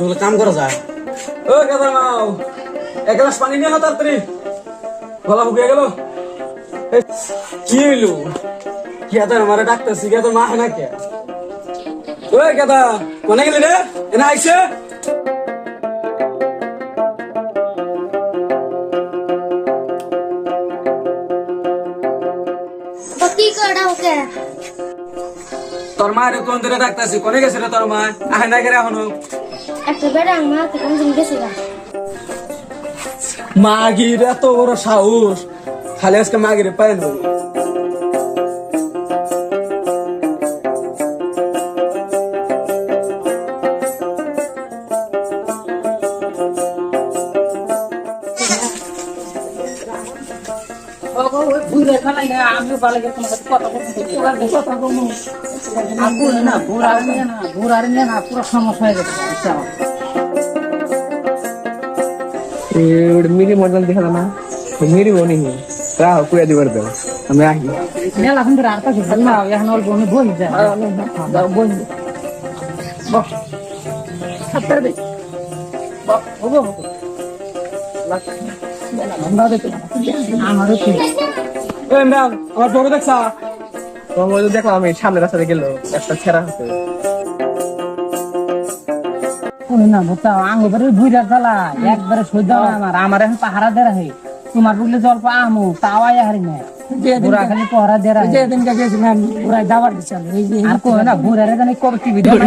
রোদ কাম করা যায়। ও কেদা নাও, এক গ্লাস পানি নিয়ে তাড়াতাড়ি, গলা শুকিয়ে গেল। কি হইলো? কেদা আমার ডাকতেছি, কেদা মা হয় না কে? ওই কেদা কোনে গেলি রে? এনে আইছে কি করা ওকে? তোর মায়ের কোন ধরে ডাকতেছি, কোনে গেছে রে তোর মা? আহে না গেলে এখনো একটা বেড়া আমার কেমন জিনিস গেছে গা। মাগির এত বড় সাহস, খালি আজকে মাগির পায় না। মিরি মডেল দেখা না মিরি বনি রাহ কুয়া দিবার দাও আমি আহি মেলা সুন্দর আর কাছে ভালো না এখন অল্প অনেক বই যায় বই বস ছাত্র দে হবো আমারও কি আমার বড় দেখছা তোমার দেখলাম আমি সামনে রাস্তাতে গেল একটা ছেঁড়া হচ্ছে না বুঝতাম আঙ্গুবারে বুঝার চালা একবারে সহ্য হয় আমার এখন পাহারা দে রাখে তোমার বললে জল পা আমু তাও আয় হারি না বুড়া খালি পহরা দে রাখে যেদিনকে গেছিলাম বুড়াই দাবার দিচ্ছিল আর কই না বুড়ারে জানি কবে টিভি দেয়